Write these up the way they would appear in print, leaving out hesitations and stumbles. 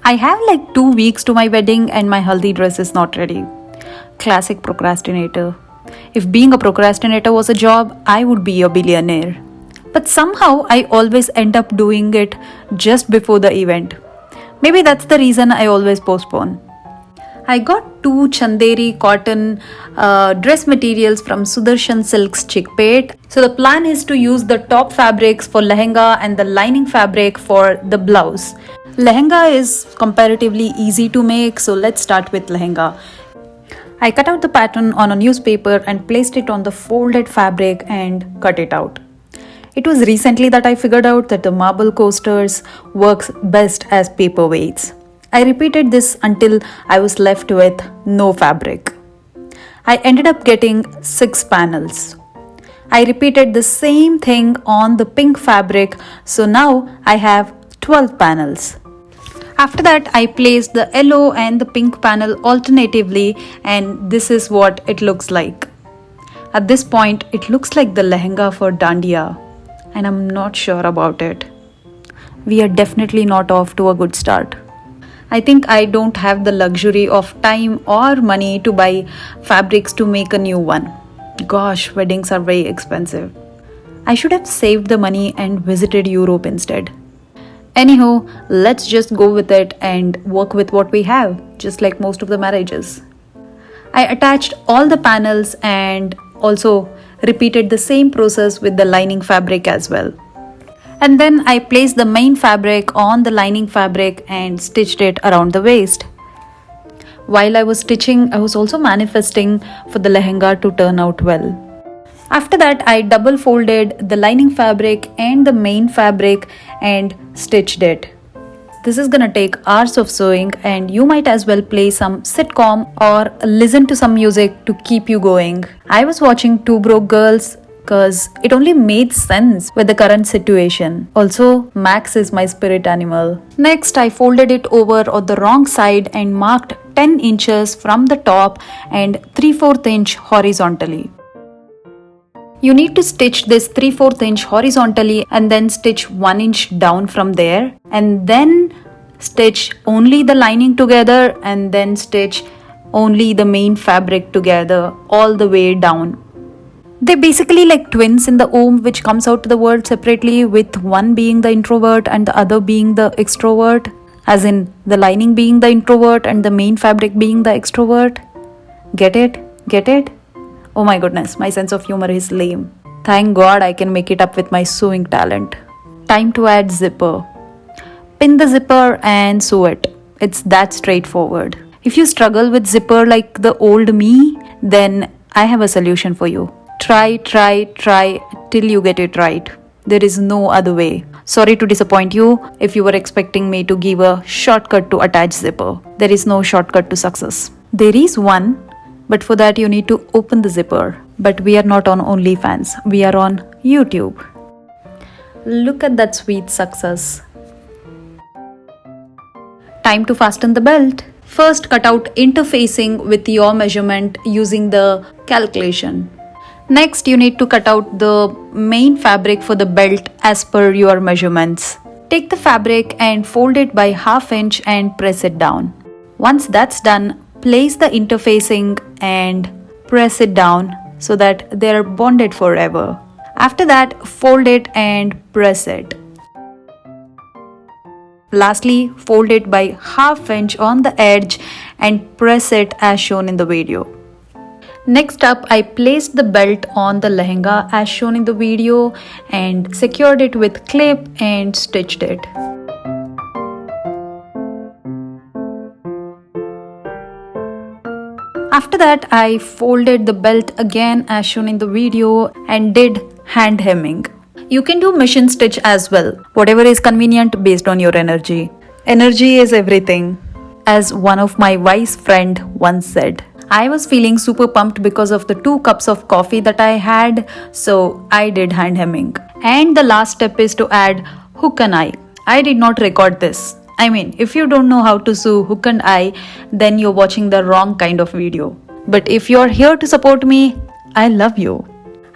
I have like 2 weeks to my wedding and my haldi dress is not ready. Classic procrastinator. If being a procrastinator was a job, I would be a billionaire. But somehow I always end up doing it just before the event. Maybe that's the reason I always postpone. I got 2 chanderi cotton dress materials from Sudarshan Silks Chickpet. So the plan is to use the top fabrics for lehenga and the lining fabric for the blouse. Lehenga is comparatively easy to make, so let's start with lehenga. I cut out the pattern on a newspaper and placed it on the folded fabric and cut it out. It was recently that I figured out that the marble coasters works best as paperweights. I repeated this until I was left with no fabric. I ended up getting 6 panels. I repeated the same thing on the pink fabric, so now I have 12 panels. After that, I placed the yellow and the pink panel alternatively, and this is what it looks like. At this point, it looks like the lehenga for dandiya, and I'm not sure about it. We are definitely not off to a good start. I think I don't have the luxury of time or money to buy fabrics to make a new one. Gosh, weddings are very expensive. I should have saved the money and visited Europe instead. Anyhow, let's just go with it and work with what we have, just like most of the marriages. I attached all the panels and also repeated the same process with the lining fabric as well. And then I placed the main fabric on the lining fabric and stitched it around the waist. While I was stitching, I was also manifesting for the lehenga to turn out well. After that, I double folded the lining fabric and the main fabric and stitched it. This is gonna take hours of sewing, and you might as well play some sitcom or listen to some music to keep you going. I was watching Two Broke Girls because it only made sense with the current situation. Also, Max is my spirit animal. Next, I folded it over on the wrong side and marked 10 inches from the top and 3/4 inch horizontally. You need to stitch this 3/4 inch horizontally and then stitch 1 inch down from there, and then stitch only the lining together and then stitch only the main fabric together all the way down. They're basically like twins in the womb, which comes out to the world separately, with one being the introvert and the other being the extrovert, as in the lining being the introvert and the main fabric being the extrovert. Get it? Get it? Oh my goodness, my sense of humor is lame. Thank God I can make it up with my sewing talent. Time to add zipper. Pin the zipper and sew it. It's that straightforward. If you struggle with zipper like the old me, then I have a solution for you. Try till you get it right. There is no other way. Sorry to disappoint you if you were expecting me to give a shortcut to attach zipper. There is no shortcut to success. There is one, but for that you need to open the zipper. But we are not on OnlyFans, we are on YouTube. Look at that sweet success. Time to fasten the belt. First, cut out interfacing with your measurement using the calculation. Next, you need to cut out the main fabric for the belt as per your measurements. Take the fabric and fold it by 1/2 inch and press it down. Once that's done, place the interfacing and press it down so that they're bonded forever. After that, fold it and press it. Lastly, fold it by 1/2 inch on the edge and press it as shown in the video. Next up, I placed the belt on the lehenga as shown in the video and secured it with clip and stitched it. After that, I folded the belt again as shown in the video and did hand hemming. You can do machine stitch as well, whatever is convenient based on your energy. Energy is everything, as one of my wise friend once said. I was feeling super pumped because of the 2 cups of coffee that I had, so I did hand hemming. And the last step is to add hook and eye. I did not record this. I mean, if you don't know how to sew hook and eye, then you're watching the wrong kind of video. But if you're here to support me, I love you.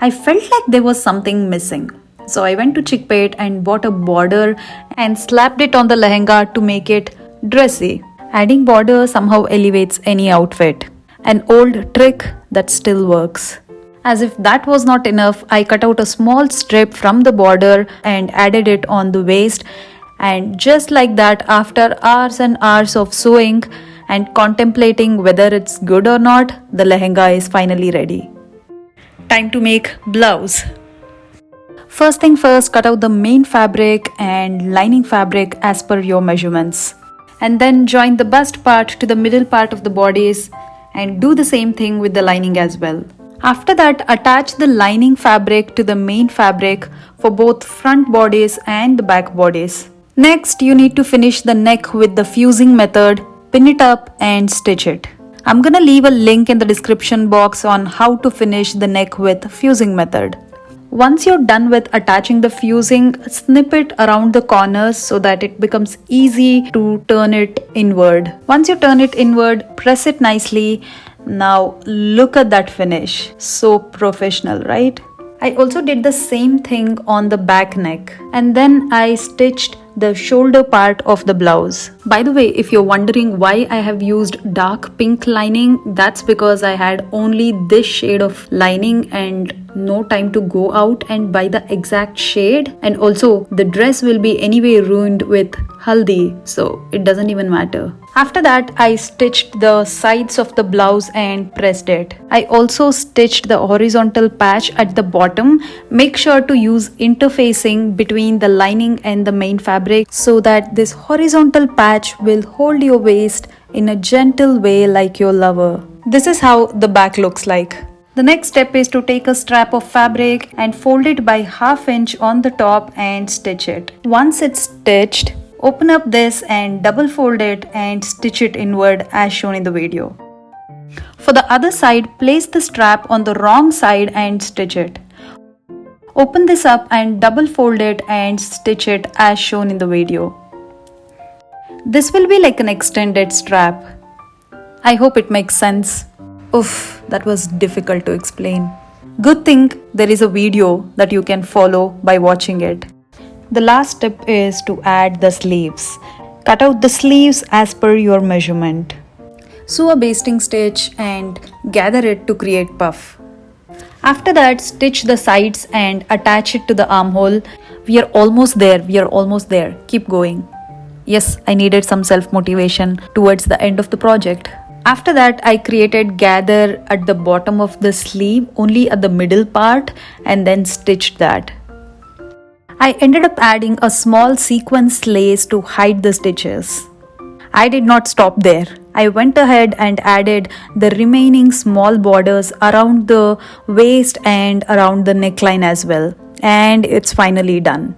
I felt like there was something missing. So I went to Chickpet and bought a border and slapped it on the lehenga to make it dressy. Adding border somehow elevates any outfit. An old trick that still works. As if that was not enough, I cut out a small strip from the border and added it on the waist. And just like that, after hours and hours of sewing and contemplating whether it's good or not, the lehenga is finally ready. Time to make blouse. First thing first, cut out the main fabric and lining fabric as per your measurements. And then join the bust part to the middle part of the bodice and do the same thing with the lining as well. After that, attach the lining fabric to the main fabric for both front bodice and the back bodice. Next, you need to finish the neck with the fusing method, pin it up and stitch it. I'm gonna leave a link in the description box on how to finish the neck with fusing method. Once you're done with attaching the fusing, snip it around the corners so that it becomes easy to turn it inward. Once you turn it inward, press it nicely. Now look at that finish. So professional, right? I also did the same thing on the back neck, and then I stitched the shoulder part of the blouse. By the way, if you're wondering why I have used dark pink lining, that's because I had only this shade of lining and no time to go out and buy the exact shade, and also the dress will be anyway ruined with haldi, so it doesn't even matter. After that, I stitched the sides of the blouse and pressed it. I also stitched the horizontal patch at the bottom. Make sure to use interfacing between the lining and the main fabric so that this horizontal patch will hold your waist in a gentle way like your lover. This is how the back looks like. The next step is to take a strap of fabric and fold it by ½ inch on the top and stitch it. Once it's stitched, open up this and double fold it and stitch it inward as shown in the video. For the other side, place the strap on the wrong side and stitch it. Open this up and double fold it and stitch it as shown in the video. This will be like an extended strap. I hope it makes sense. Oof, that was difficult to explain. Good thing there is a video that you can follow by watching it. The last step is to add the sleeves. Cut out the sleeves as per your measurement. Sew a basting stitch and gather it to create puff. After that, stitch the sides and attach it to the armhole. We are almost there. Keep going. Yes, I needed some self-motivation towards the end of the project. After that, I created gather at the bottom of the sleeve, only at the middle part, and then stitched that. I ended up adding a small sequence lace to hide the stitches. I did not stop there. I went ahead and added the remaining small borders around the waist and around the neckline as well. And it's finally done.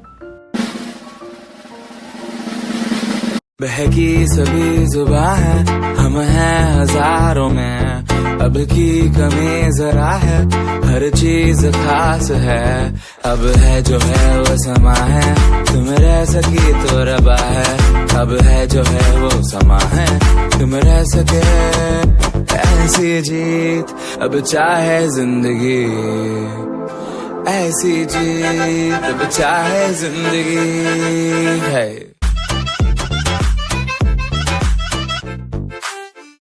बहकी सभी जुबां है, हम हैं हजारों में, अब की कमी जरा है, हर चीज खास है, अब है जो है वो समा है, तुम रह सकी तो रबा है, अब है जो है वो समा है, तुम रह सके, ऐसी जीत अब चाहे जिंदगी, ऐसी जीत अब चाहे जिंदगी है।